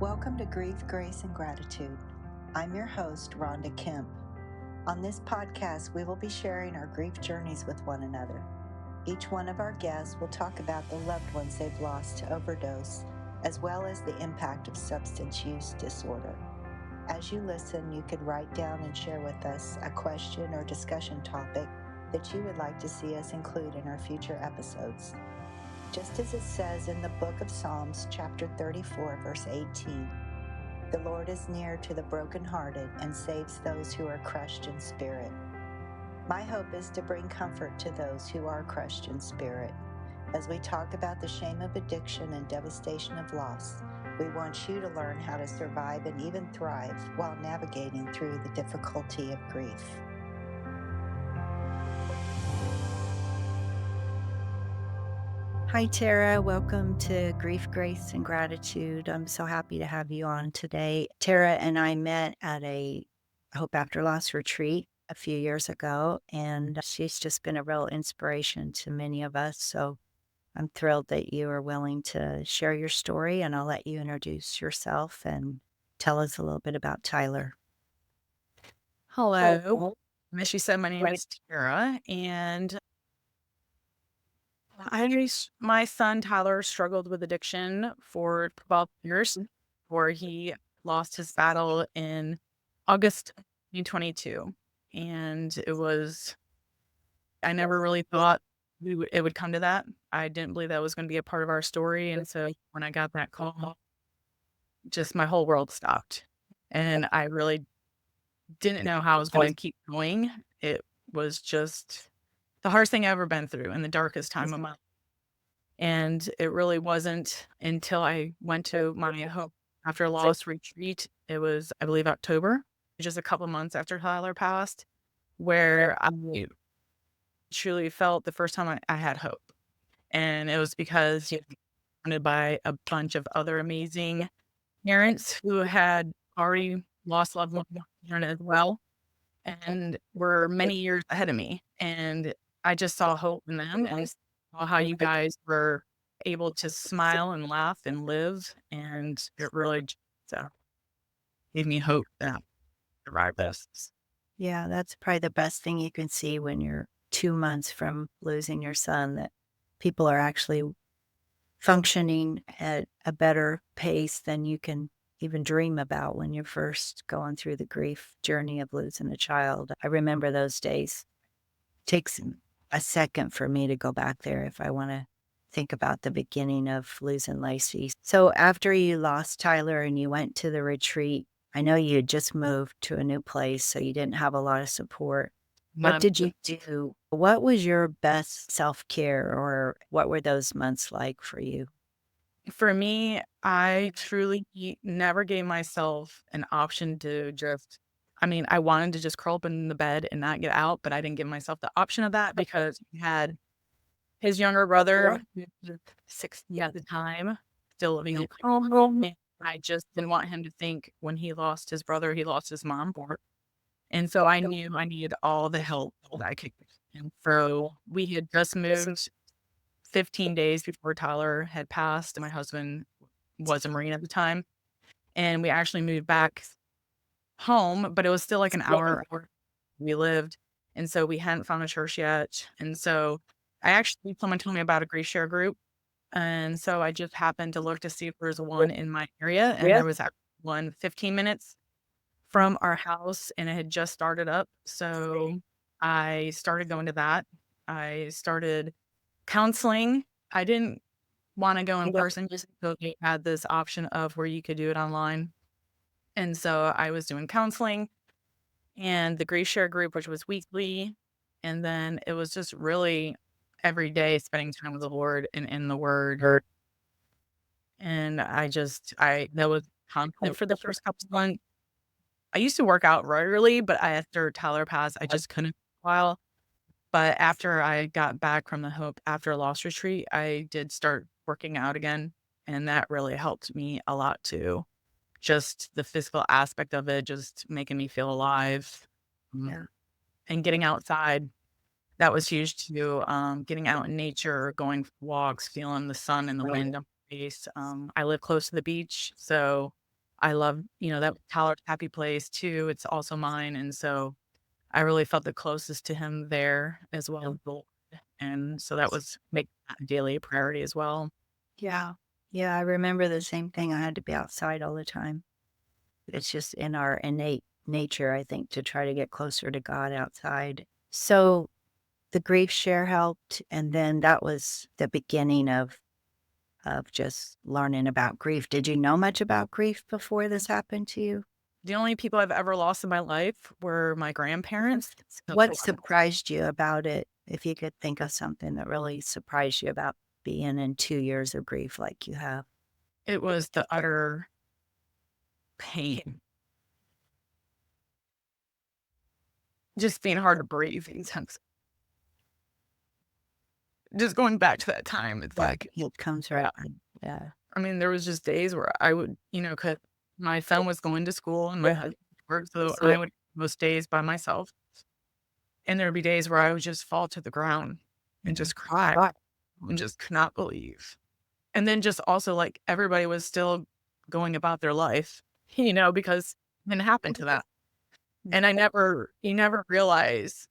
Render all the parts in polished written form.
Welcome to Grief, Grace, and Gratitude. I'm your host, Rhonda Kemp. On this podcast, we will be sharing our grief journeys with one another. Each one of our guests will talk about the loved ones they've lost to overdose, as well as the impact of substance use disorder. As you listen, you could write down and share with us a question or discussion topic that you would like to see us include in our future episodes. Just as it says in the book of Psalms, chapter 34, verse 18, the Lord is near to the brokenhearted and saves those who are crushed in spirit. My hope is to bring comfort to those who are crushed in spirit. As we talk about the shame of addiction and devastation of loss, we want you to learn how to survive and even thrive while navigating through the difficulty of grief. Hi, Tara. Welcome to Grief, Grace, and Gratitude. I'm so happy to have you on today. Tara and I met at a Hope After Loss retreat a few years ago, and she's just been a real inspiration to many of us. So I'm thrilled that you are willing to share your story, and I'll let you introduce yourself and tell us a little bit about Tyler. Hello. As she said, my name is Tara, and my son Tyler struggled with addiction for 12 years before he lost his battle in August 2022. And I never really thought it would come to that. I didn't believe that was going to be a part of our story. And so when I got that call, just my whole world stopped. And I really didn't know how I was going to keep going. It was just the hardest thing I've ever been through in the darkest time of my life. And it really wasn't until I went to my Hope After Loss retreat. It was, I believe, October, just a couple months after Tyler passed, where I truly felt the first time I had hope. And it was because surrounded by a bunch of other amazing parents who had already lost loved ones as well and were many years ahead of me. And I just saw hope in them and saw how you guys were able to smile and laugh and live. And it really gave me hope that I survived this. Yeah, that's probably the best thing you can see when you're 2 months from losing your son, that people are actually functioning at a better pace than you can even dream about when you're first going through the grief journey of losing a child. I remember those days. It takes a second for me to go back there if I want to think about the beginning of losing Lacey. So after you lost Tyler and you went to the retreat, I know you had just moved to a new place, so you didn't have a lot of support. What did you do? What was your best self-care, or what were those months like for you? For me, I truly never gave myself an option to just, I wanted to just curl up in the bed and not get out, but I didn't give myself the option of that because he had his younger brother, who was 60 at the time, still living in home. I just didn't want him to think when he lost his brother, he lost his mom. And so I knew I needed all the help that I could get. And so we had just moved 15 days before Tyler had passed. My husband was a Marine at the time. And we actually moved back home, but it was still like an hour where we lived. And so we hadn't found a church yet. And so someone told me about a grief share group. And so I just happened to look to see if there was one in my area. And there was actually one 15 minutes from our house, and it had just started up. So I started going to that. I started counseling. I didn't want to go in person just because they had this option of where you could do it online. And so I was doing counseling and the grief share group, which was weekly. And then it was just really every day spending time with the Lord and in the Word. And that was constant for the first couple of months. I used to work out regularly, but after Tyler passed, I just couldn't for a while. But after I got back from the Hope After Loss retreat, I did start working out again. And that really helped me a lot too. Just the physical aspect of it, just making me feel alive. Yeah. And getting outside, that was huge too. Getting out in nature, going for walks, feeling the sun and the wind on my face. I live close to the beach, so I love, that Tyler's happy place too. It's also mine. And so I really felt the closest to him there as well as the Lord. And so that was make that a daily priority as well. Yeah. Yeah, I remember the same thing. I had to be outside all the time. It's just in our innate nature, I think, to try to get closer to God outside. So the grief share helped, and then that was the beginning of just learning about grief. Did you know much about grief before this happened to you? The only people I've ever lost in my life were my grandparents. So What surprised you about it? If you could think of something that really surprised you about being in 2 years of grief like you have. it was the utter pain, just being hard to breathe. Just going back to that time, it's like, It comes right on. Yeah. I mean, there was just days where I would, 'cause my son was going to school and my husband worked, so I would most days by myself. And there'd be days where I would just fall to the ground and just cry and just could not believe. And then just also like everybody was still going about their life, because it didn't happen to them. And you never realize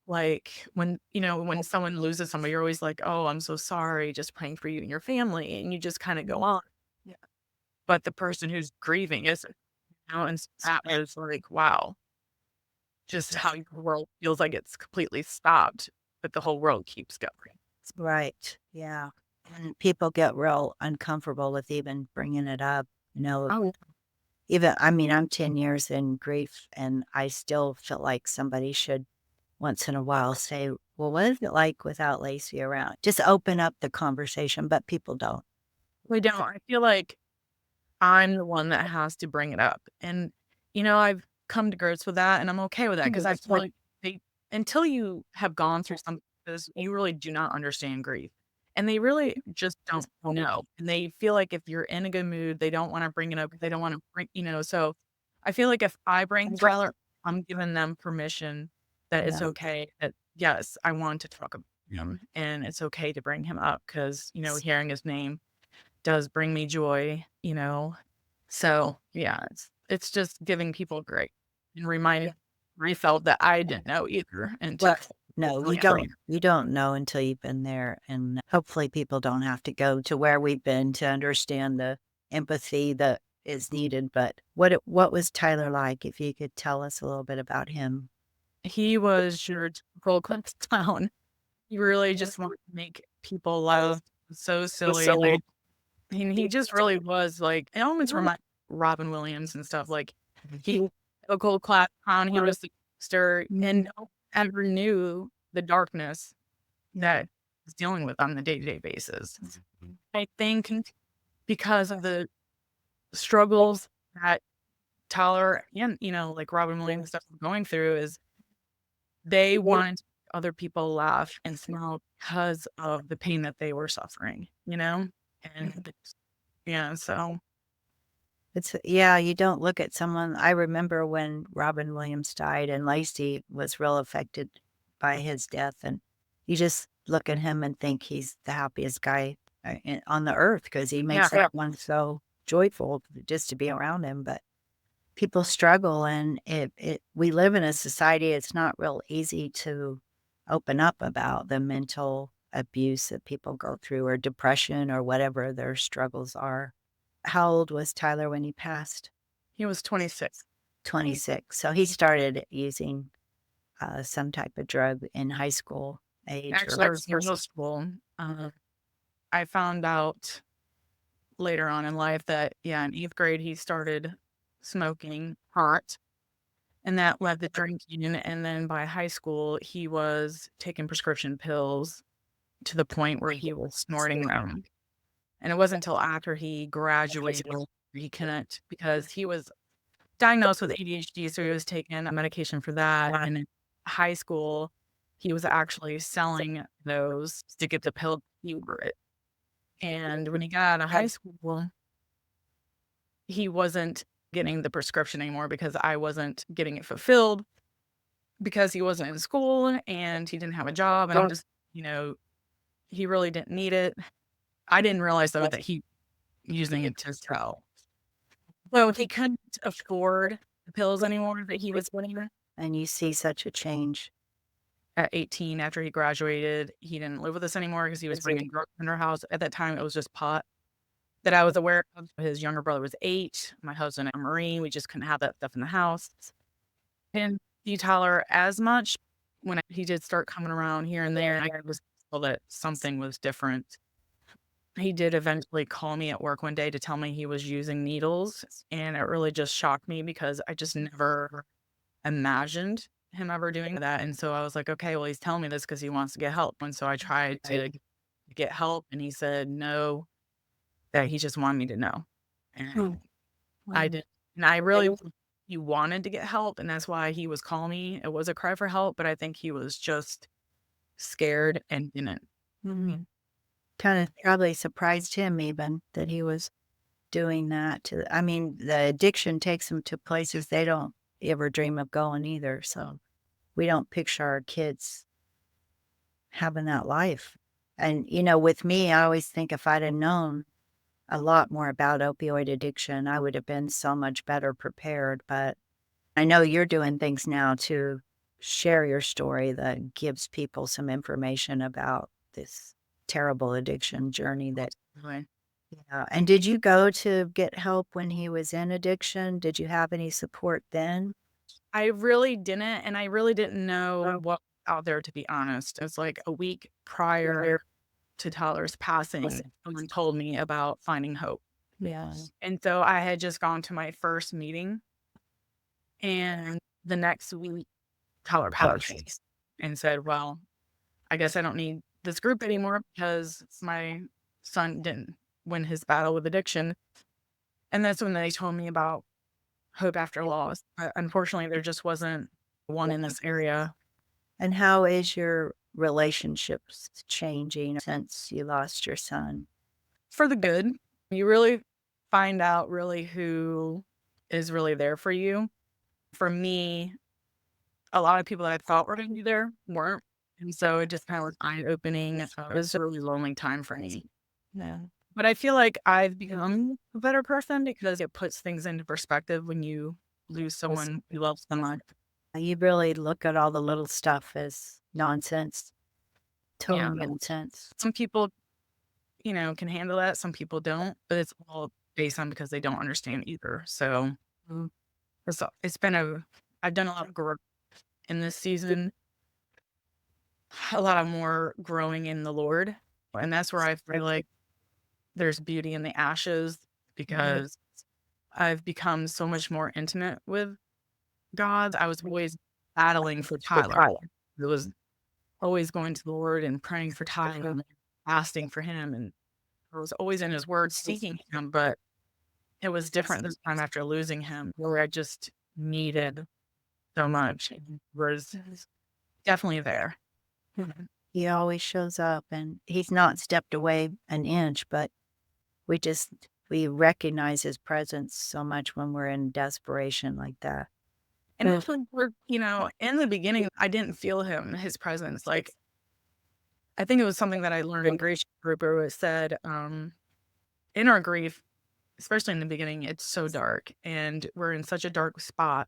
like when someone loses somebody, you're always like, oh, I'm so sorry, just praying for you and your family. And you just kind of go on. Yeah. But the person who's grieving isn't, and so that was like, wow, just how your world feels like it's completely stopped, but the whole world keeps going. Right. Yeah. And people get real uncomfortable with even bringing it up. You know, Oh, even, I mean, I'm 10 years in grief and I still feel like somebody should once in a while say, well, what is it like without Lacey around? Just open up the conversation, but people don't. we don't. I feel like I'm the one that has to bring it up. And, I've come to grips with that and I'm okay with that because I feel like they, until you have gone through something like this, you really do not understand grief. And they really just don't know. And they feel like if you're in a good mood, they don't want to bring it up. They don't want to bring, so I feel like if I bring Tyler, I'm giving them permission that it's Yeah. okay that, yes, I want to talk about him and it's okay to bring him up because, hearing his name does bring me joy. So, yeah, it's just giving people grace and reminding myself that I didn't know either until Well, no, really later. you don't know until you've been there, and hopefully people don't have to go to where we've been to understand the empathy that is needed, but what was Tyler like? If you could tell us a little bit about him. He was your typical clown. He really just wanted to make people laugh. So silly. And he just really was like, it almost remind Robin Williams and stuff. Like he a cold class clown. He was the stir and no one ever knew the darkness that he's dealing with on the day-to-day basis. I think because of the struggles that Tyler and, like Robin Williams stuff was going through is they wanted other people laugh and smile because of the pain that they were suffering. And yeah, so It's yeah, you don't look at someone. I remember when Robin Williams died and Lacey was real affected by his death, and you just look at him and think he's the happiest guy, on the earth because he makes everyone so joyful just to be around him, but people struggle, and it we live in a society, it's not real easy to open up about the mental abuse that people go through or depression or whatever their struggles are. How old was Tyler when he passed? he was 26. 26. So he started using, some type of drug in high school age Actually, I was in middle school. I found out later on in life that, yeah, in 8th grade, he started smoking pot, and that led to drinking. And then by high school, he was taking prescription pills to the point where he was snorting them. And it wasn't until after he graduated he couldn't because he was diagnosed with ADHD, so he was taking a medication for that. And in high school, he was actually selling those to get the pill over it. And when he got out of high school, he wasn't getting the prescription anymore because I wasn't getting it fulfilled because he wasn't in school and he didn't have a job. And I'm just, he really didn't need it. I didn't realize though that he using it to sell. Well, he couldn't afford the pills anymore that he was getting. And you see such a change. At 18, after he graduated, he didn't live with us anymore because he was bringing drugs in our house. At that time, it was just pot that I was aware of. His younger brother was 8. My husband and Marine, we just couldn't have that stuff in the house. Didn't see Tyler as much. When he did start coming around here and there, I was told that something was different. He did eventually call me at work one day to tell me he was using needles, and it really just shocked me because I just never imagined him ever doing that, and so I was like, "Okay, well, he's telling me this because he wants to get help," and so I tried to get help, and he said no, that he just wanted me to know, and I did, and I really he wanted to get help, and that's why he was calling me. It was a cry for help, but I think he was just scared and didn't. Kind of probably surprised him even that he was doing that I mean, the addiction takes them to places they don't ever dream of going either. So we don't picture our kids having that life. And, with me, I always think if I'd have known a lot more about opioid addiction, I would have been so much better prepared. But I know you're doing things now to share your story that gives people some information about this terrible addiction journey that. Right. Yeah. And did you go to get help when he was in addiction? Did you have any support then? I really didn't, and I really didn't know what was out there, to be honest. It was like a week prior to Tyler's passing, someone told me about finding hope. Yeah. And so I had just gone to my first meeting, and the next week, Tyler passed and said, "Well, I guess I don't need this group anymore because my son didn't win his battle with addiction." And that's when they told me about hope after loss. Unfortunately, there just wasn't one in this area. And how is your relationships changing since you lost your son? For the good. You really find out really who is really there for you. For me, a lot of people that I thought were going to be there weren't. And so it just kind of was eye-opening. It was a really lonely time for me. Yeah. But I feel like I've become a better person because it puts things into perspective when you lose someone you love so much. You really look at all the little stuff as nonsense, Yeah. total nonsense. Some people, can handle that. Some people don't, but it's all based on because they don't understand either. So I've done a lot of growth in this season, a lot of more growing in the Lord. And that's where I feel like there's beauty in the ashes because I've become so much more intimate with God. I was always battling for Tyler. It was always going to the Lord and praying for Tyler and fasting for him. And I was always in his word seeking him, but it was different this time after losing him, where I just needed so much. It was definitely there. He always shows up and he's not stepped away an inch, but we recognize his presence so much when we're in desperation like that. And actually, in the beginning, I didn't feel his presence. Like, I think it was something that I learned in grief group where it said, in our grief, especially in the beginning, it's so dark and we're in such a dark spot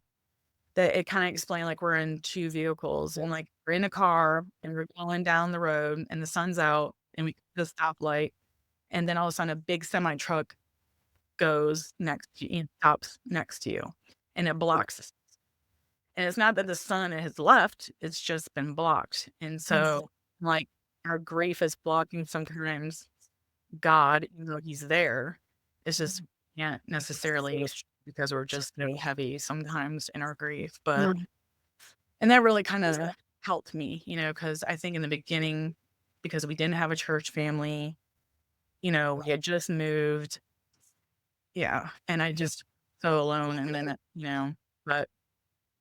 that it kind of explained like we're in 2 vehicles and like we're in a car and we're going down the road and the sun's out and we the stoplight and then all of a sudden a big semi truck goes next to you and stops next to you and it blocks us. And it's not that the sun has left, it's just been blocked. And so like our grief is blocking sometimes God, even though he's there. It's just can't necessarily because we're just so heavy sometimes in our grief. But and that really kind of helped me, because I think in the beginning, because we didn't have a church family, we had just moved. Yeah. And I just so alone. And then, but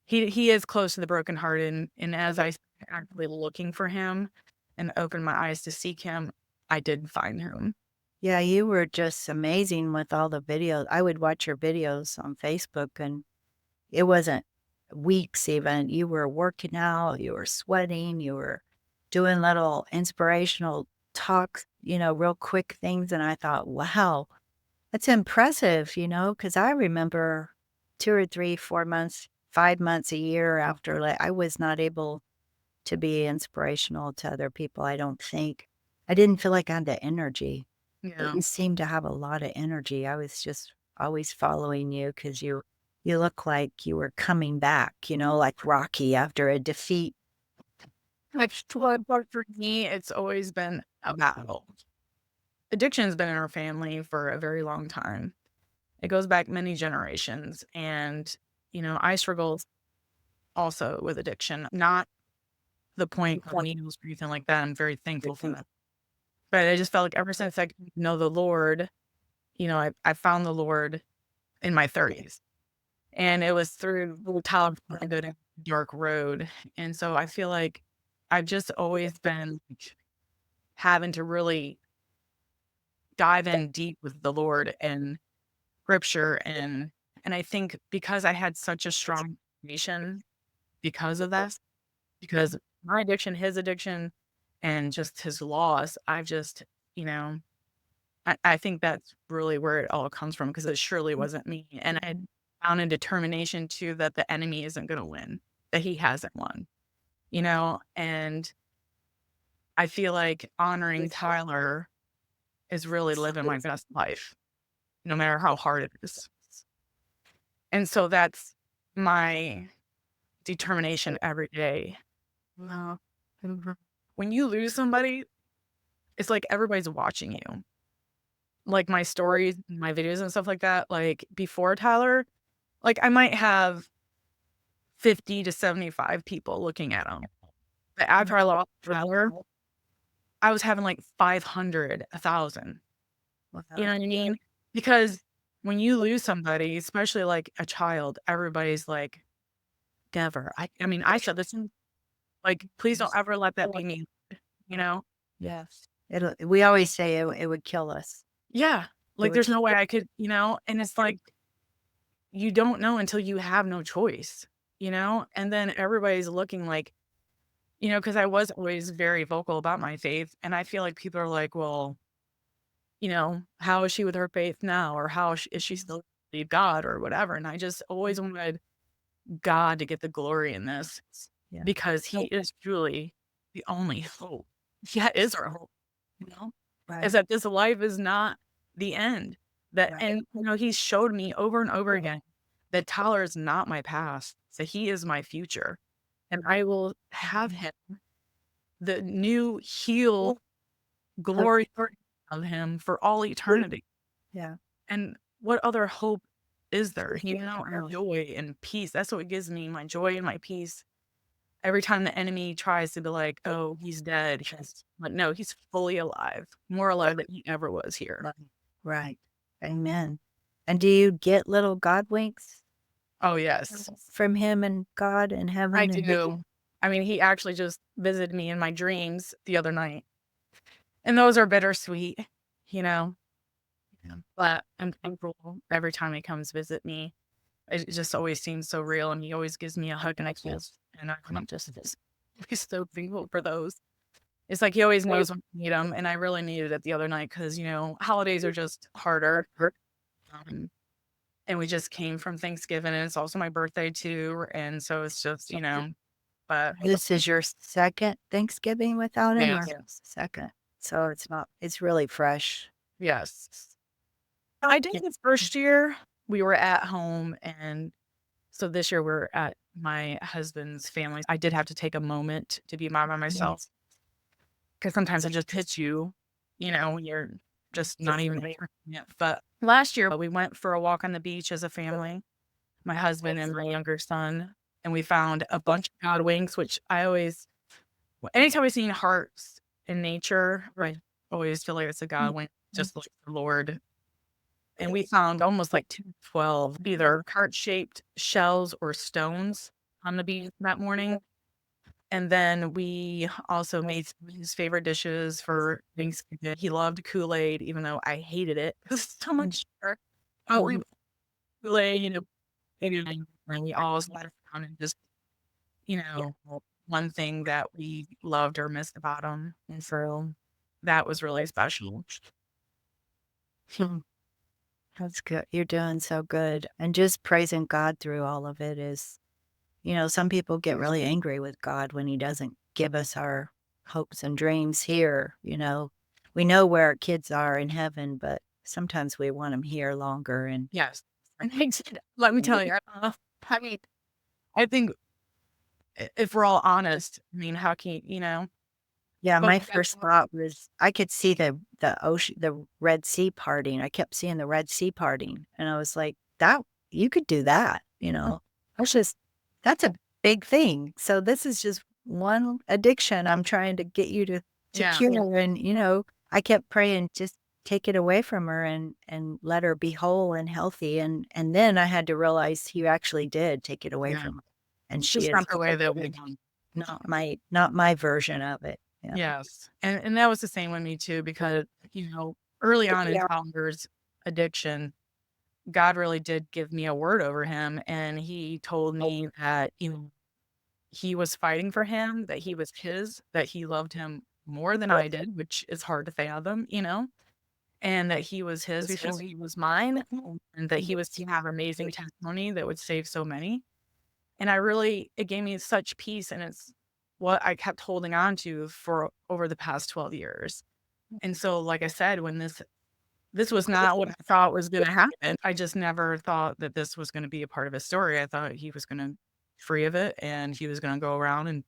he is close to the brokenhearted. And as I started actively looking for him and opened my eyes to seek him, I did find him. Yeah, you were just amazing with all the videos. I would watch your videos on Facebook and it wasn't weeks even. You were working out, you were sweating, you were doing little inspirational talks, real quick things. And I thought, wow, It's impressive, because I remember 2 or 3, 4 months, 5 months, a year after, like, I was not able to be inspirational to other people, I don't think. I didn't feel like I had the energy. Yeah. You seemed to have a lot of energy. I was just always following you because you look like you were coming back, like Rocky after a defeat. Like, but for me, it's always been a battle. Addiction's been in our family for a very long time. It goes back many generations. And, I struggled also with addiction, not the point of needles or anything like that. I'm very thankful for that. But I just felt like ever since I know the Lord, I found the Lord in my 30s. And it was through little Tyler I go down a dark road. And so I feel like I've just always been like, having to really dive in deep with the Lord and scripture and I think because I had such a strong foundation because of that, because my addiction, his addiction, and just his loss, I've just, you know, I think that's really where it all comes from because it surely wasn't me. And I found a determination too that the enemy isn't going to win, that he hasn't won, and I feel like honoring Tyler is really living my best life, no matter how hard it is. And so that's my determination every day. Wow. When you lose somebody, it's like everybody's watching you. Like my stories, my videos and stuff like that, like before Tyler, like I might have 50 to 75 people looking at them. But after I lost Tyler, I was having like 500, 1,000. You know what I mean? Because when you lose somebody, especially like a child, everybody's like, never. I mean, I said this, like, please don't ever let that be me, you know? Yes. We always say it would kill us. Yeah. It Like, would there's no way I could, and it's like, you don't know until you have no choice, And then everybody's looking like, because I was always very vocal about my faith. And I feel like people are like, well, how is she with her faith now? Or how is she still believe God or whatever? And I just always wanted God to get the glory in this Yeah. because he is truly the only hope. Yeah, is our hope, Right. is that this life is not the end. That Right. and he showed me over and over again that Tyler is not my past, that he is my future. And I will have him, the new heal glory of him for all eternity. Yeah. And what other hope is there? And joy and peace. That's what gives me my joy and my peace. Every time the enemy tries to be like, oh, he's dead. But no, he's fully alive, more alive than he ever was here. Right. Amen. And do you get little God winks Oh, yes, from him and God in heaven? I do. I mean, he actually just visited me in my dreams the other night. And those are bittersweet, you know? Yeah. But I'm thankful every time he comes visit me. It just always seems so real, and he always gives me a hug and a kiss, and I'm just he's so thankful for those. It's like he always knows when I need him, and I really needed it the other night because, holidays are just harder. Um, and we just came from Thanksgiving, and it's also my birthday too, and so it's just, but This is your second Thanksgiving without him? yeah. Or second. So it's really fresh. Yes. I did the first year, we were at home, and so this year we're at my husband's family. I did have to take a moment to be by myself because sometimes it just hits you, when you're just not even there yet. But last year we went for a walk on the beach as a family, my husband and my younger son, and we found a bunch of God winks, which anytime I see hearts in nature, I always feel like it's a God wink, just like the Lord. And we found almost like 12 either heart-shaped shells or stones on the beach that morning. And then we also made some of his favorite dishes for Thanksgiving. He loved Kool-Aid, even though I hated it. It was so much sugar. Oh, we Kool-Aid, and we all sat around and just, one thing that we loved or missed about him. And so that was really special. That's good. You're doing so good. And just praising God through all of it is, some people get really angry with God when he doesn't give us our hopes and dreams here. We know where our kids are in heaven, but sometimes we want them here longer. And Yes. And let me tell you, I mean, I think if we're all honest, I mean, how can yeah, but my first thought was I could see the ocean, the Red Sea parting. I kept seeing the Red Sea parting, and I was like, "That you could do that." That's a big thing. So this is just one addiction I'm trying to get you to yeah, cure, and I kept praying, just take it away from her and let her be whole and healthy, and then I had to realize he actually did take it away yeah. from her, and It's she just is not the way that we not my version of it. Yeah. yes. And that was the same with me too, because, early on in Tyler's addiction, God really did give me a word over him, and he told me that, he was fighting for him, that he was his, that he loved him more than I did, which is hard to fathom, and that he was his before he was mine, and that he was to have amazing testimony that would save so many. And it gave me such peace, and it's what I kept holding on to for over the past 12 years. And so, like I said, when this was not what I thought was gonna happen. I just never thought that this was gonna be a part of his story. I thought he was gonna free of it, and he was gonna go around and,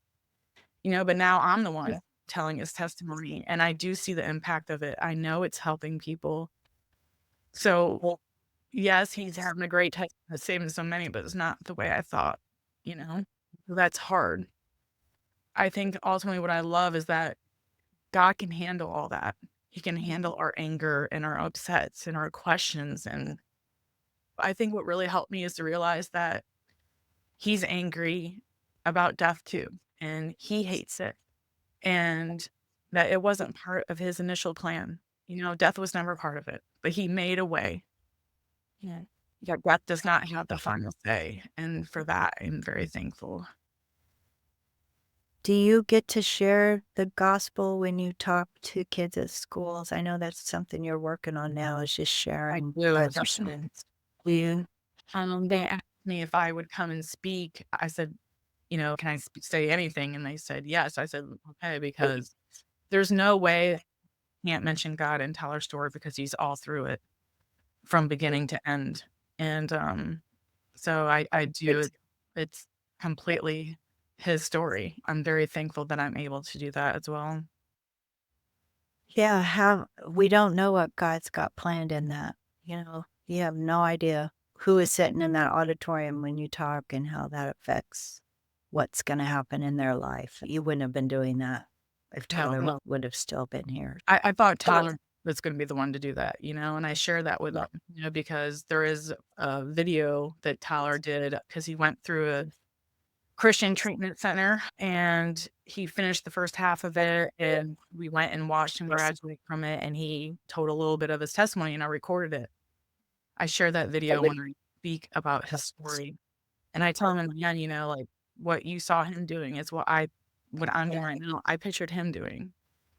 but now I'm the one telling his testimony, and I do see the impact of it. I know it's helping people. So, yes, he's having a great time saving so many, but it's not the way I thought, you know? That's hard. I think ultimately what I love is that God can handle all that. He can handle our anger and our upsets and our questions. And I think what really helped me is to realize that he's angry about death too, and he hates it, and that it wasn't part of his initial plan. Death was never part of it, but he made a way. Yeah. Yeah, death does not have the final say. And for that, I'm very thankful. Do you get to share the gospel when you talk to kids at schools? I know that's something you're working on now, is just sharing Do. others. Do you? They asked me if I would come and speak. I said, can I say anything? And they said yes. I said, okay, because there's no way I can't mention God and tell our story because he's all through it from beginning to end. And so I do. It's completely his story. I'm very thankful that I'm able to do that as well. Yeah, we don't know what God's got planned in that. You have no idea who is sitting in that auditorium when you talk and how that affects what's going to happen in their life. You wouldn't have been doing that if Tyler No. would have still been here. I thought Tyler was going to be the one to do that, and I share that with him, because there is a video that Tyler did because he went through a Christian treatment center and he finished the first half of it, and we went and watched him graduate from it, and he told a little bit of his testimony and I recorded it. I share that video when I speak about his story, and I tell him in the end, like what you saw him doing is what I'm doing right now. I pictured him doing,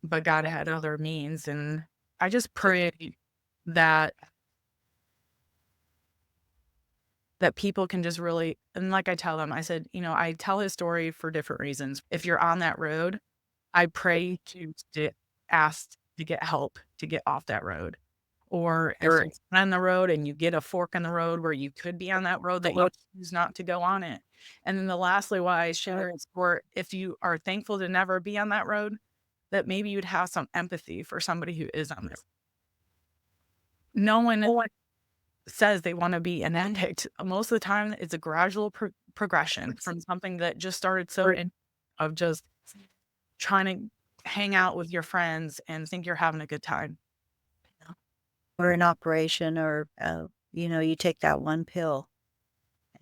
but God had other means, and I just pray that people can just really, and like I tell them, I said, I tell his story for different reasons. If you're on that road, I pray to ask to get help to get off that road. Or if you're on the road and you get a fork in the road where you could be on that road, that you choose not to go on it. And then lastly, why I share is for if you are thankful to never be on that road, that maybe you'd have some empathy for somebody who is on this. No one says they want to be an addict. Most of the time, it's a gradual progression from something that just started of just trying to hang out with your friends and think you're having a good time. Or an operation, or, you take that one pill.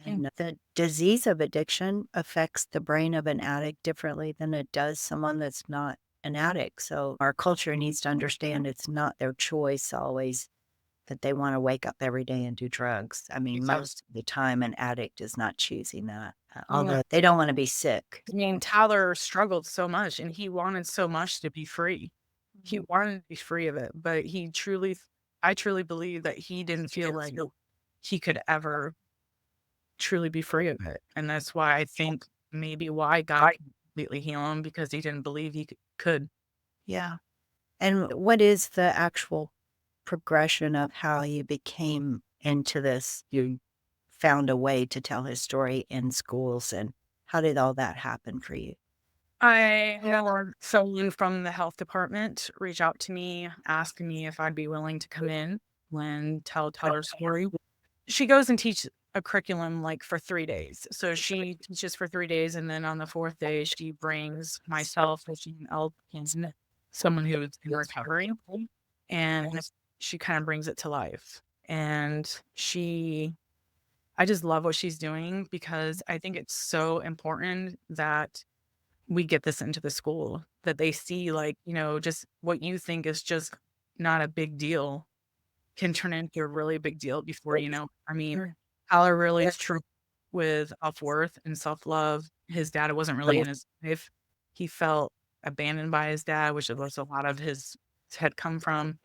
And the disease of addiction affects the brain of an addict differently than it does someone that's not an addict. So our culture needs to understand it's not their choice always that they want to wake up every day and do drugs. I mean, most of the time, an addict is not choosing that, although they don't want to be sick. I mean, Tyler struggled so much and he wanted so much to be free. He wanted to be free of it, but he truly, I truly believe that he didn't feel like he could ever truly be free of it. And that's why I think maybe why God could completely heal him, because he didn't believe he could. Yeah. And what is the actual progression of how you became into this? You found a way to tell his story in schools, and how did all that happen for you? I had someone from the health department reach out to me, asking me if I'd be willing to come in and tell her story. She goes and teaches a curriculum like for 3 days. So she teaches for 3 days, and then on the fourth day, she brings myself, which is an LPN, someone who's in recovery, and she kind of brings it to life. And I just love what she's doing, because I think it's so important that we get this into the school, that they see, like, just what you think is just not a big deal can turn into a really big deal before you know. I mean, Tyler really is true with self-worth and self-love. His dad wasn't really in his life. He felt abandoned by his dad, which was a lot of his had come from.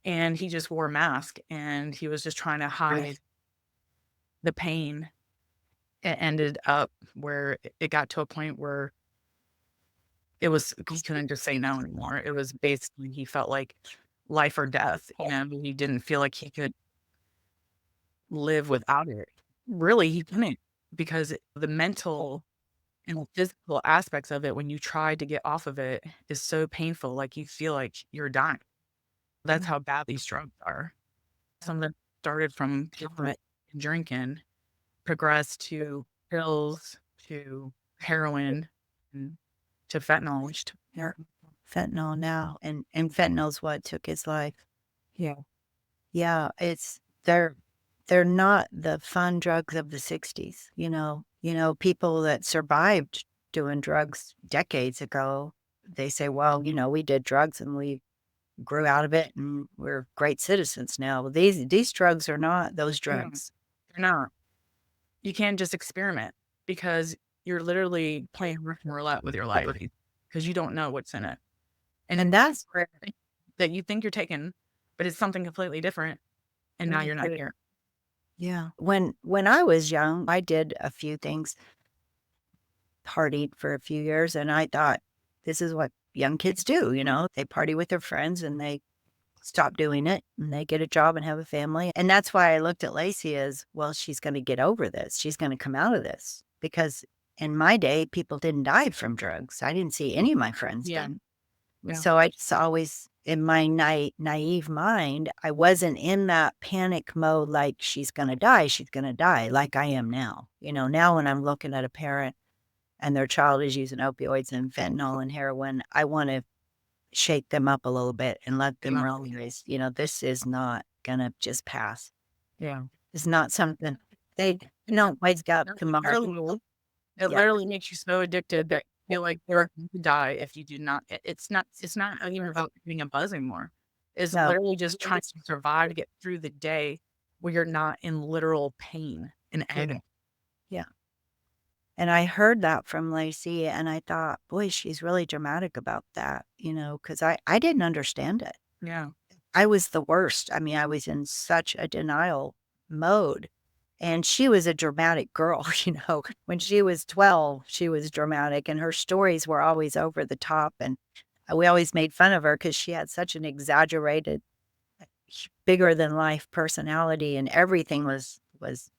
And he just wore a mask, and he was just trying to hide the pain. It ended up where it got to a point where he couldn't just say no anymore. It was basically, he felt like life or death. He didn't feel like he could live without it. Really, he couldn't, because the mental and the physical aspects of it, when you try to get off of it, is so painful. Like, you feel like you're dying. That's how bad these drugs are. Something started from drinking, progressed to pills, to heroin, and to fentanyl, which took Fentanyl now, and fentanyl's what took his life. yeah. Yeah, they're not the fun drugs of the 60s, you know. People that survived doing drugs decades ago, they say, well, we did drugs and we grew out of it and we're great citizens now. Well, these drugs are not those drugs. They're not. You can't just experiment, because you're literally playing Russian roulette with your life, because you don't know what's in it. And that's where, That you think you're taking, but it's something completely different, and now you're not here. yeah. When I was young, I did a few things, partied for a few years, and I thought, this is what young kids do, they party with their friends and they stop doing it and they get a job and have a family. And that's why I looked at Lacey as, well, she's going to get over this. She's going to come out of this, because in my day, people didn't die from drugs. I didn't see any of my friends Yeah. die. Yeah. So I just always, in my naive mind, I wasn't in that panic mode, like she's going to die, like I am now. Now when I'm looking at a parent and their child is using opioids and fentanyl and heroin, I want to shake them up a little bit and let them realize, this is not going to just pass. Yeah. It's not something they don't wake up tomorrow. It literally makes you so addicted that you feel like you're going to die if you do not. It's not even about getting a buzz anymore. It's literally just trying to survive to get through the day where you're not in literal pain and agony. Yeah. And I heard that from Lacey and I thought, boy, she's really dramatic about that, because I didn't understand it. Yeah. I was the worst. I mean, I was in such a denial mode. And she was a dramatic girl, When she was 12, she was dramatic and her stories were always over the top. And we always made fun of her because she had such an exaggerated, bigger than life personality and everything was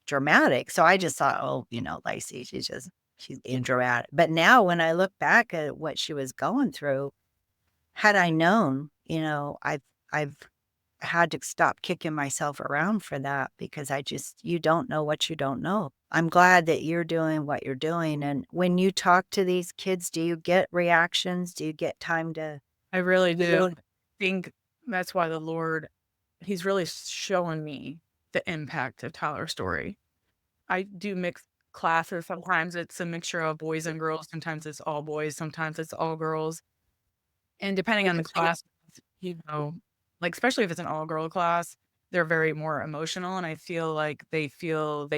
dramatic. So I just thought, oh, Lacey, she's being dramatic. But now when I look back at what she was going through, had I known, I've had to stop kicking myself around for that, because you don't know what you don't know. I'm glad that you're doing what you're doing. And when you talk to these kids, do you get reactions? Do you get time to? I really do. I think that's why the Lord, He's really showing me the impact of Tyler's story. I do mixed classes. Sometimes it's a mixture of boys and girls. Sometimes it's all boys. Sometimes it's all girls. And depending on the class, like, especially if it's an all-girl class, they're very more emotional, and I feel like they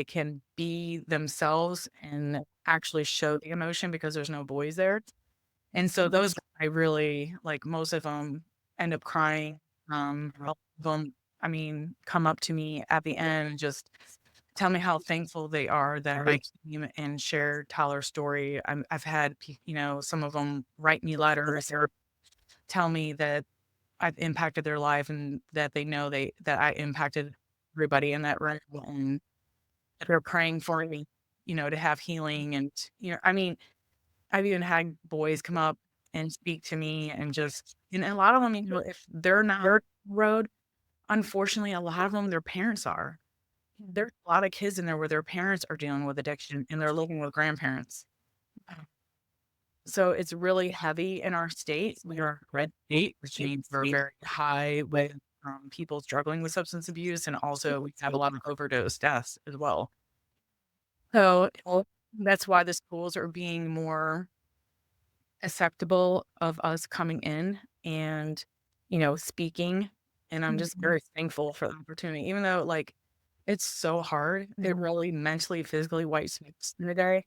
can be themselves and actually show the emotion because there's no boys there. And so those, I really like, most of them end up crying. A lot of them I mean, come up to me at the end and just tell me how thankful they are that I came and shared Tyler's story. I've had, some of them write me letters or tell me that I've impacted their life and that they know that I impacted everybody in that room and that they're praying for me, to have healing. And, I mean, I've even had boys come up and speak to me and a lot of them, if they're not on the road, unfortunately, a lot of them, their parents are. There's a lot of kids in there where their parents are dealing with addiction and they're living with grandparents. So it's really heavy in our state. We are a red state, which means we're very high with people struggling with substance abuse. And also we have a lot of overdose deaths as well. So that's why the schools are being more acceptable of us coming in and, speaking. And I'm just very thankful for the opportunity, even though it's so hard. It really mentally, physically wipes me in the day.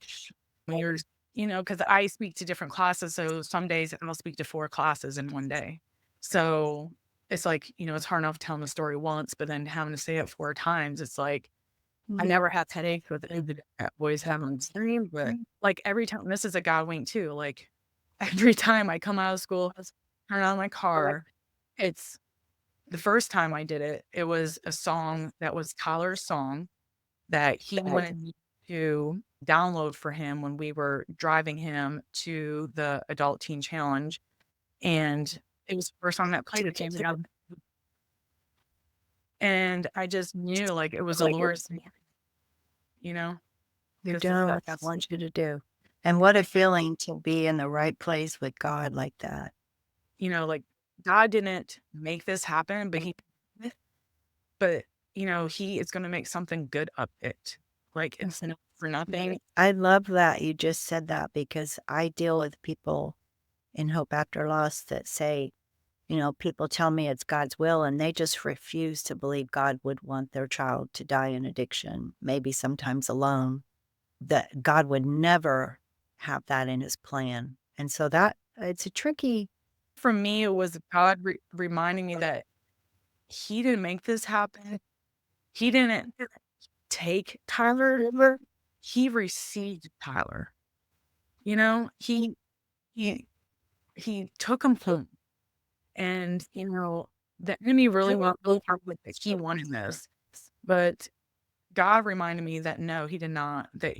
When you're, because I speak to different classes. So some days I'll speak to 4 classes in one day. So it's it's hard enough telling the story once, but then having to say it 4 times, it's like, I never had headaches with the boys having stream, but every time, this is a God wink too. Every time I come out of school, turn on my car, it's the first time I did it, it was a song that was Tyler's song that he wanted me to download for him when we were driving him to the Adult Teen Challenge. And it was the first song that played. It came out. And I just knew it was the Lord's, You're 'cause doing what I want you to do. And what a feeling to be in the right place with God like that. God didn't make this happen, but he is going to make something good of it. It's not for nothing. I love that you just said that because I deal with people in Hope After Loss that say, people tell me it's God's will and they just refuse to believe God would want their child to die in addiction, maybe sometimes alone, that God would never have that in his plan. And so that it's a tricky. For me, it was God reminding me that he didn't make this happen. He didn't take Tyler. He received Tyler. He took him home. And, the enemy really with that he wanted this. But God reminded me that no, he did not, that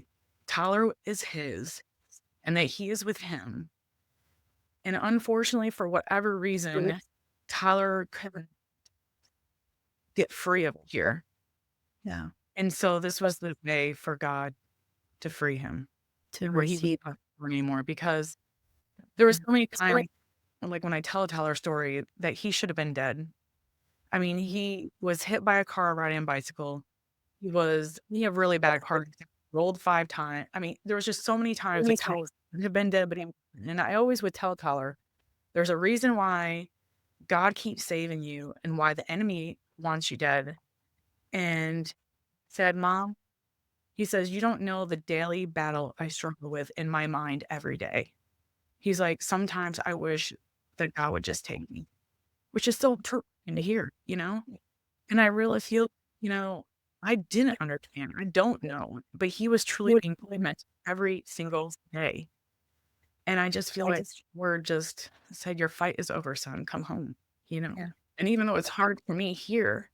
Tyler is his and that he is with him. And unfortunately, for whatever reason, Tyler couldn't get free of it here. Yeah. And so this was the way for God to free him, To where he receive. wasn't anymore, because there was so many times, when I tell Tyler's story, that he should have been dead. I mean, he was hit by a car riding a bicycle. He had really bad car, rolled 5 times. I mean, there was just so many times that Tyler would have been dead, but and I always would tell Tyler, there's a reason why God keeps saving you and why the enemy wants you dead. And said, Mom, he says, you don't know the daily battle I struggle with in my mind every day. He's like, sometimes I wish that God would just take me, which is so true to hear, And I really feel, I didn't understand. I don't know, but he was truly being implemented every single day. And I just feel like we're just said, your fight is over, son. Come home, Yeah. And even though it's hard for me here,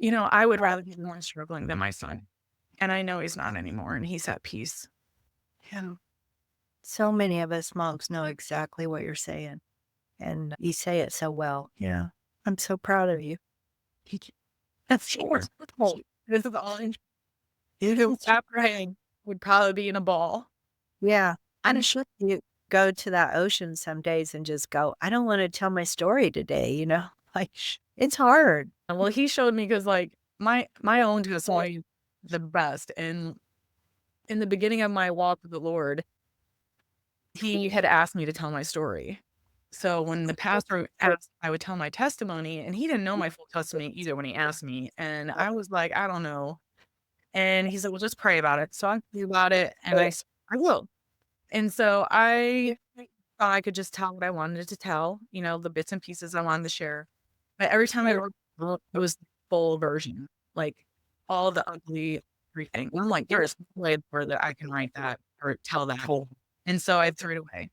I would rather be the one struggling than my son. And I know he's not anymore, and he's at peace. Yeah. So many of us moms know exactly what you're saying. And you say it so well. Yeah. I'm so proud of you. That's yours. This is all. After would probably be in a ball. Yeah. I'm sure you go to that ocean some days and just go, I don't want to tell my story today, it's hard. Well, he showed me because my own testimony the best. And in the beginning of my walk with the Lord, he had asked me to tell my story. So when the pastor asked, I would tell my testimony, and he didn't know my full testimony either when he asked me. And I was like, I don't know. And he said, well, just pray about it. So I prayed about it, and I said, I will. And so I thought I could just tell what I wanted to tell, the bits and pieces I wanted to share. But every time I wrote Well, it was the full version, like all the ugly everything. I'm like, there is no way where that I can write that or tell that whole. And so I threw it away.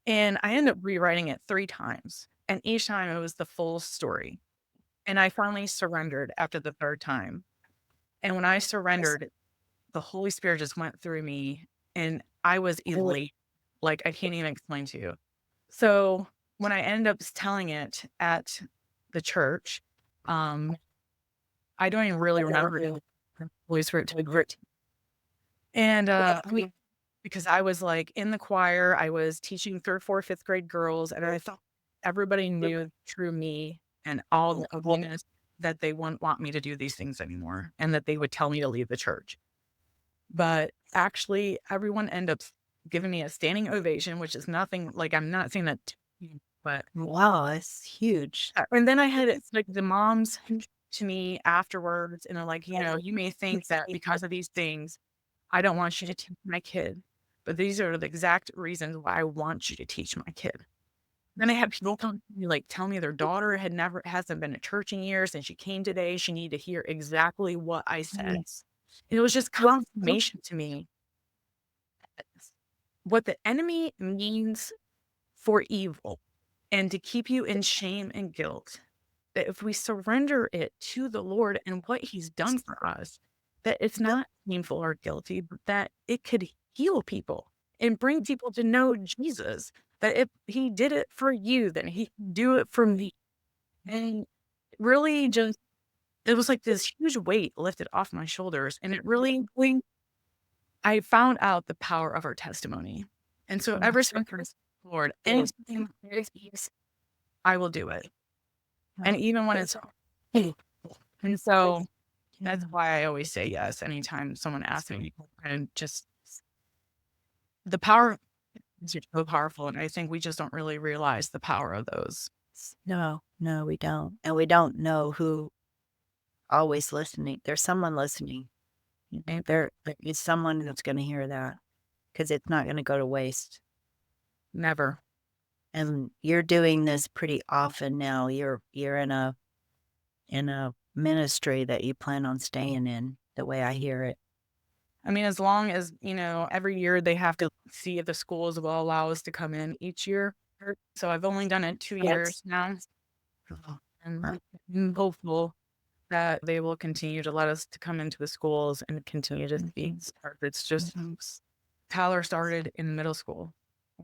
And I ended up rewriting it 3 times. And each time it was the full story. And I finally surrendered after the 3rd time. And when I surrendered, the Holy Spirit just went through me and I was elate. Like I can't even explain to you. So when I ended up telling it at the church, I don't even really remember it. The Holy Spirit took it. And because I was like in the choir, I was teaching 3rd, 4th, 5th grade girls, and I thought everybody knew through me and all the ugliness that they wouldn't want me to do these things anymore and that they would tell me to leave the church. But actually, everyone ended up giving me a standing ovation, which is nothing like I'm not saying that, but Wow, that's huge. and then I had it's like the moms to me afterwards, and they're like, you may think that because of these things, I don't want you to teach my kid, but these are the exact reasons why I want you to teach my kid. Then I had people tell me their daughter hasn't been to church in years, and she came today. She needed to hear exactly what I said. It was just confirmation to me what the enemy means for evil and to keep you in shame and guilt. That if we surrender it to the Lord and what He's done for us, that it's not painful or guilty, but that it could heal people and bring people to know Jesus. That if He did it for you, then He can do it for me. And really just, it was like this huge weight lifted off my shoulders. And it really, I found out the power of our testimony. And so ever since, Lord, anything I will do it. And even when it's and so that's why I always say yes anytime someone asks me, and just the power is so powerful. And I think we just don't really realize the power of those. No, we don't. And we don't know who always listening. There's someone listening. There is someone that's going to hear that because it's not going to go to waste. Never. And you're doing this pretty often now. You're in a ministry that you plan on staying in, the way I hear it. I mean, as long as, every year they have to see if the schools will allow us to come in each year. So I've only done it 2 years now. And I'm hopeful that they will continue to let us to come into the schools and continue to be. It's just Tyler started in middle school,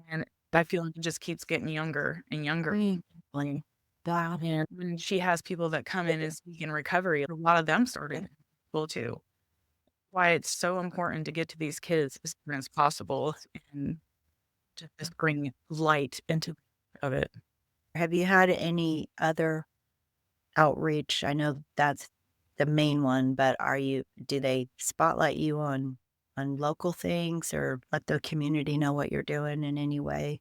and I feel like it just keeps getting younger and younger. And when she has people that come in and speak in recovery, a lot of them started in school too. Why it's so important to get to these kids as soon as possible and to just bring light into of it. Have you had any other outreach? I know that's the main one, but do they spotlight you on local things or let the community know what you're doing in any way?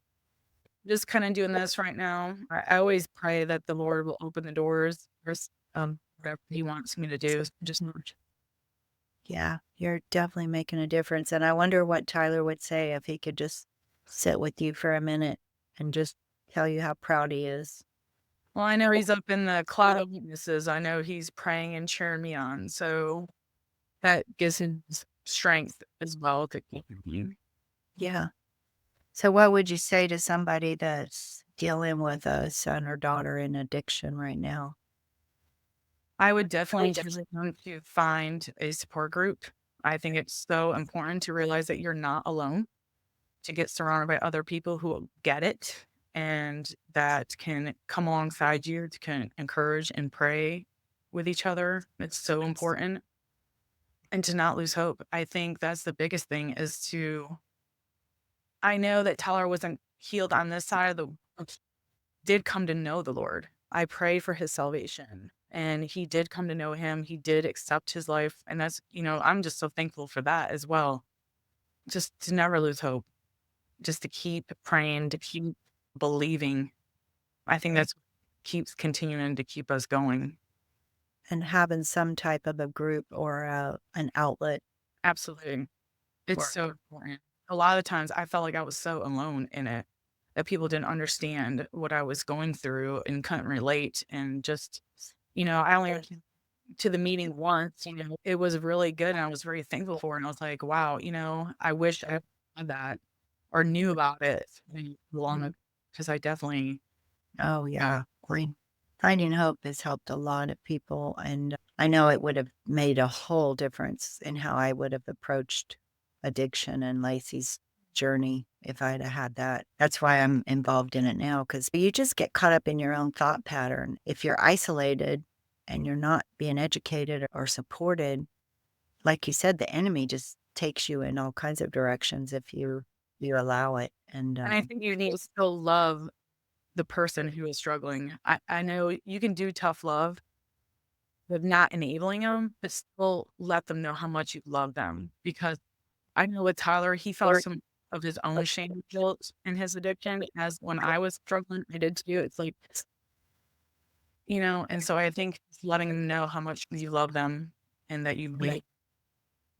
Just kind of doing this right now. I always pray that the Lord will open the doors for whatever He wants me to do. Just Yeah, you're definitely making a difference. And I wonder what Tyler would say if he could just sit with you for a minute and just tell you how proud he is. Well, I know he's up in the cloud of witnesses. I know he's praying and cheering me on. So that gives him strength as well to keep you. Yeah. So what would you say to somebody that's dealing with a son or daughter in addiction right now? I would definitely want to find a support group. I think it's so important to realize that you're not alone, to get surrounded by other people who get it and that can come alongside you, to can encourage and pray with each other. It's so important. And to not lose hope. I think that's the biggest thing I know that Tyler wasn't healed on this side of did come to know the Lord. I pray for his salvation, and he did come to know Him. He did accept his life. And that's, I'm just so thankful for that as well. Just to never lose hope, just to keep praying, to keep believing. I think that's keeps continuing to keep us going. And having some type of a group or an outlet. Absolutely. It's so important. A lot of times I felt like I was so alone in it, that people didn't understand what I was going through and couldn't relate. And just, I only went to the meeting once. It was really good and I was very thankful for it. And I was like, wow, I wish I had that or knew about it long because I definitely, Oh, yeah. Finding hope has helped a lot of people. And I know it would have made a whole difference in how I would have approached addiction and Lacey's journey if I'd have had that. That's why I'm involved in it now, because you just get caught up in your own thought pattern. If you're isolated and you're not being educated or supported, like you said, the enemy just takes you in all kinds of directions if you allow it. And and I think you need to still love the person who is struggling. I know you can do tough love, but not enabling them, but still let them know how much you love them. Because I know with Tyler, he felt some of his own shame and guilt in his addiction, as when I was struggling, I did too. It's like, and so I think just letting them know how much you love them and that you really,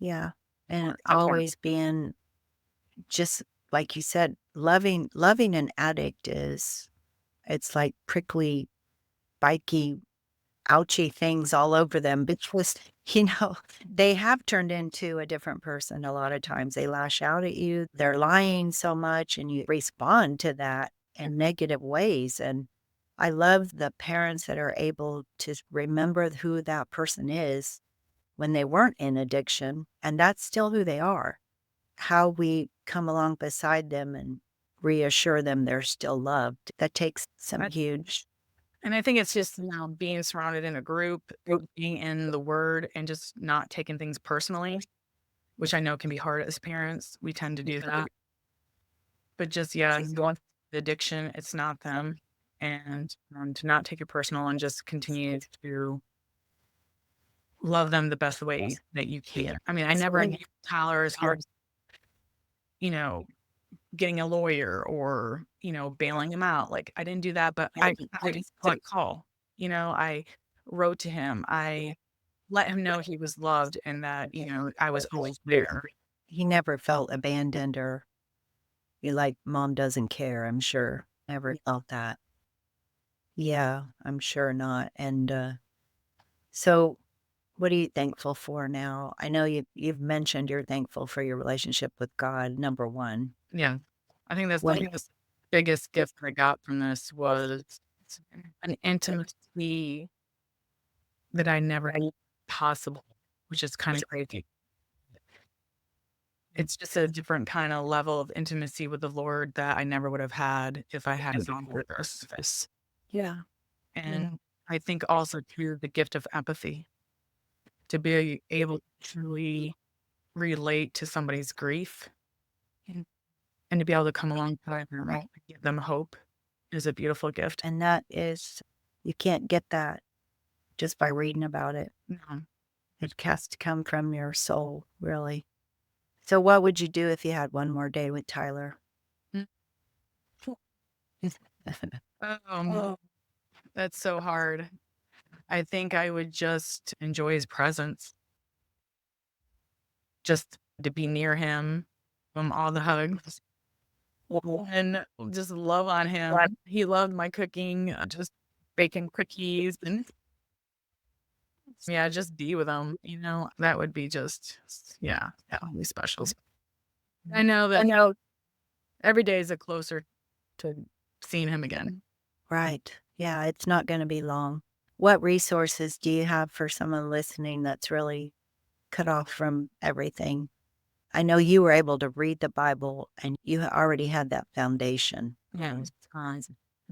yeah, and always being just like you said, loving an addict it's like prickly, spiky, ouchy things all over them because, they have turned into a different person a lot of times. They lash out at you. They're lying so much and you respond to that in negative ways. And I love the parents that are able to remember who that person is when they weren't in addiction, and that's still who they are. How we come along beside them and reassure them they're still loved. That takes some huge. and I think it's just now being surrounded in a group, being in the word and just not taking things personally, which I know can be hard as parents. We tend to do that. But just, yeah, going the addiction, it's not them. And to not take it personal and just continue to love them the best way that you can. I mean, I never knew Tyler as hard as, you know, getting a lawyer or, bailing him out. Like I didn't do that, but I just didn't call. I wrote to him. I let him know he was loved and that, I was always there. He never felt abandoned or you like mom doesn't care, I'm sure. Never felt that. Yeah, I'm sure not. And so what are you thankful for now? I know you've mentioned you're thankful for your relationship with God, number one. Yeah. I think that's What the biggest gift I got from this was an intimacy that I never had possible, which is kind of crazy. It's just a different kind of level of intimacy with the Lord that I never would have had if I hadn't gone through this. Yeah. And I think also too the gift of empathy, to be able to truly relate to somebody's grief and to be able to come alongside them and give them hope is a beautiful gift. And that is, you can't get that just by reading about it. No. It has to come from your soul, really. So what would you do if you had one more day with Tyler? Oh, that's so hard. I think I would just enjoy his presence, just to be near him, all the hugs, and just love on him. He loved my cooking, just baking cookies and yeah, just be with him. That would be just really special. I know that every day is a closer to seeing him again. Right. Yeah, it's not going to be long. What resources do you have for someone listening that's really cut off from everything? I know you were able to read the Bible and you already had that foundation. Yeah,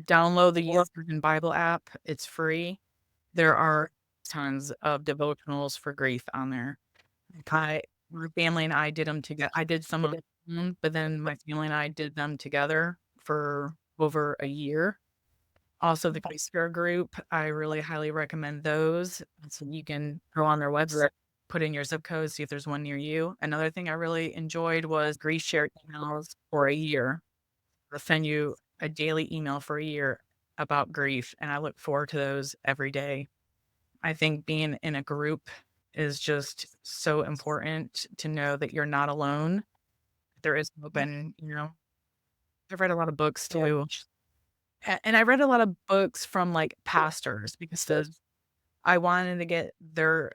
download the Youth Version Bible app. It's free. There are tons of devotionals for grief on there. My family and I did them together. I did some of them, but then my family and I did them together for over a year. Also, the Grief Share group, I really highly recommend those. So you can go on their website, put in your zip code, see if there's one near you. Another thing I really enjoyed was Grief Share emails for a year. They'll send you a daily email for a year about grief, and I look forward to those every day. I think being in a group is just so important to know that you're not alone. There is hope, and I've read a lot of books too. And I read a lot of books from like pastors because I wanted to get their,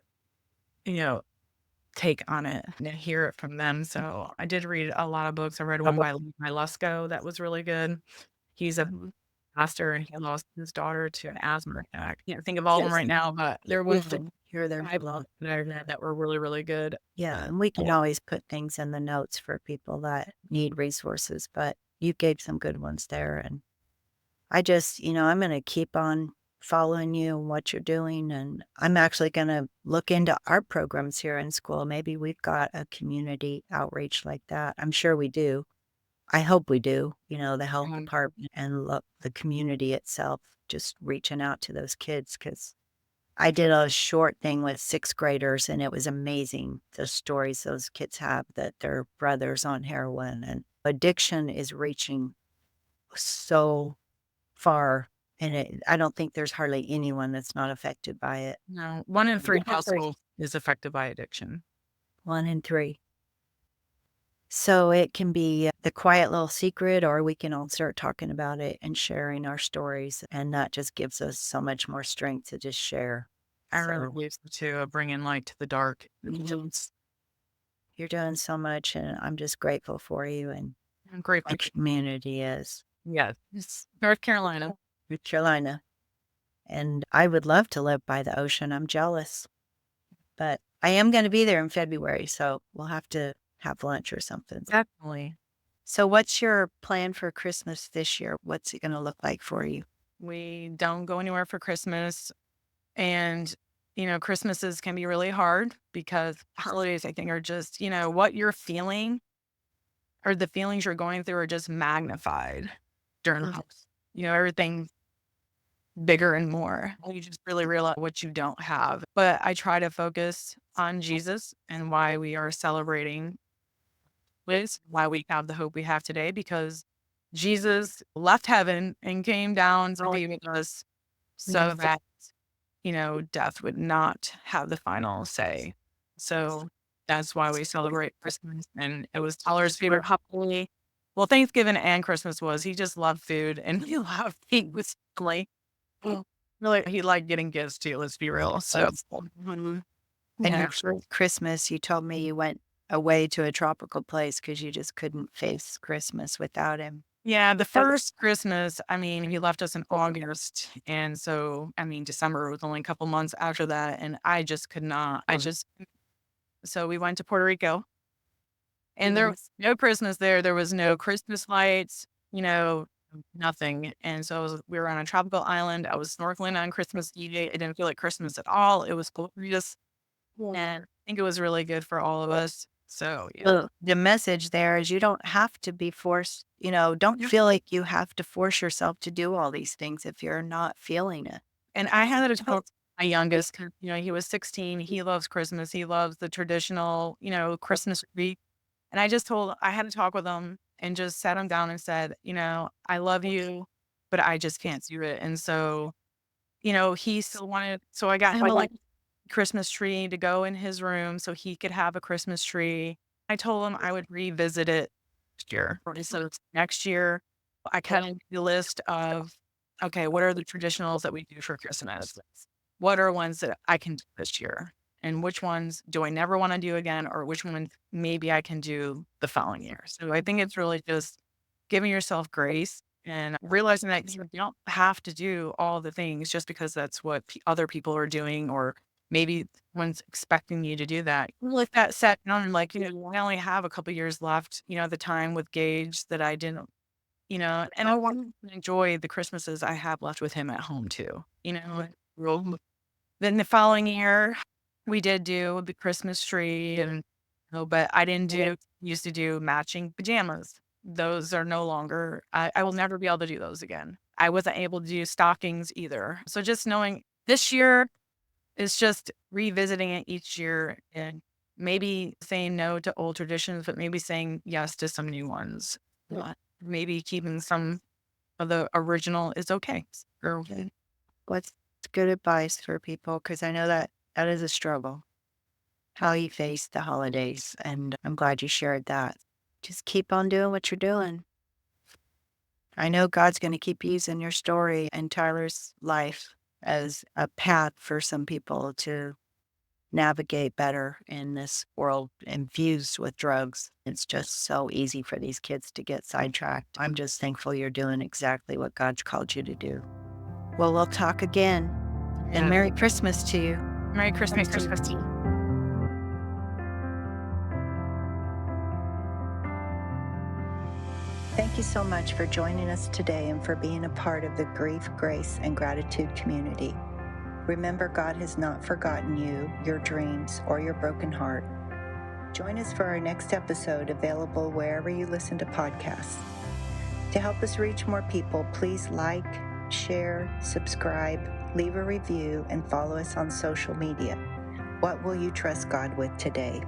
you know, take on it and hear it from them. So I did read a lot of books. I read one by Levi Lusko that was really good. He's a pastor and he lost his daughter to an asthma attack. I can't think of all of them right now, but there was Hear their that were really, really good. Yeah, and we can always put things in the notes for people that need resources, but you gave some good ones there. And I just, I'm going to keep on following you and what you're doing. And I'm actually going to look into art programs here in school. Maybe we've got a community outreach like that. I'm sure we do. I hope we do, the health department and the community itself, just reaching out to those kids, because I did a short thing with sixth graders and it was amazing, the stories those kids have that their brother's on heroin, and addiction is reaching so far. And I don't think there's hardly anyone that's not affected by it. No, 1 in 3 households is affected by addiction. 1 in 3. So it can be the quiet little secret, or we can all start talking about it and sharing our stories. And that just gives us so much more strength to just share. I really believe so too, bringing light to the dark. You're doing so much, and I'm just grateful for you. And I'm grateful. the community is. Yes, it's North Carolina. North Carolina. And I would love to live by the ocean. I'm jealous. But I am going to be there in February, so we'll have to have lunch or something. Definitely. So what's your plan for Christmas this year? What's it going to look like for you? We don't go anywhere for Christmas. And, Christmases can be really hard because holidays, I think, are just, what you're feeling or the feelings you're going through are just magnified during the house. Everything bigger and more. You just really realize what you don't have. But I try to focus on Jesus and why we are celebrating this, why we have the hope we have today, because Jesus left heaven and came down to be with us so that, death would not have the final say. So that's why we celebrate Christmas. And it was Tyler's favorite holiday. Well, Thanksgiving and Christmas was. He just loved food and he loved being with family. Really, he liked getting gifts too, let's be real. So, And actually, Christmas, you told me you went away to a tropical place because you just couldn't face Christmas without him. Yeah, the first Christmas, he left us in August. And so, December was only a couple months after that. And I just could not. So we went to Puerto Rico and there was no Christmas there. There was no Christmas lights, nothing. And so we were on a tropical island. I was snorkeling on Christmas Eve. It didn't feel like Christmas at all. It was glorious. And I think it was really good for all of us. So, yeah. Well, the message there is you don't have to be forced, don't feel like you have to force yourself to do all these things if you're not feeling it. And I had to tell my youngest, he was 16. He loves Christmas. He loves the traditional, Christmas tree. And I had to talk with him and just sat him down and said, I love you, but I just can't do it. And so, he still wanted, so I got him a Christmas tree to go in his room so he could have a Christmas tree. I told him I would revisit it next year. So next year, I kind of made a list of, okay, what are the traditionals that we do for Christmas? What are ones that I can do this year? And which ones do I never want to do again? Or which ones maybe I can do the following year? So I think it's really just giving yourself grace and realizing that you don't have to do all the things just because that's what other people are doing, or maybe one's expecting you to do that. Like that set down and I only have a couple years left, the time with Gage that I didn't, and I want to enjoy the Christmases I have left with him at home too, Then the following year, we did do the Christmas tree but I used to do matching pajamas. Those are no longer, I will never be able to do those again. I wasn't able to do stockings either. So just knowing this year is just revisiting it each year and maybe saying no to old traditions, but maybe saying yes to some new ones. Maybe keeping some of the original is okay. What's good advice for people? Because I know that is a struggle, how you face the holidays. And I'm glad you shared that. Just keep on doing what you're doing. I know God's going to keep using your story and Tyler's life as a path for some people to navigate better in this world infused with drugs. It's just so easy for these kids to get sidetracked. I'm just thankful you're doing exactly what God's called you to do. Well, we'll talk again. And Yeah. Merry Christmas to you. Merry Christmas to you. Thank you so much for joining us today and for being a part of the Grief, Grace, and Gratitude community. Remember, God has not forgotten you, your dreams, or your broken heart. Join us for our next episode, available wherever you listen to podcasts. To help us reach more people, please like, share, subscribe, leave a review, and follow us on social media. What will you trust God with today?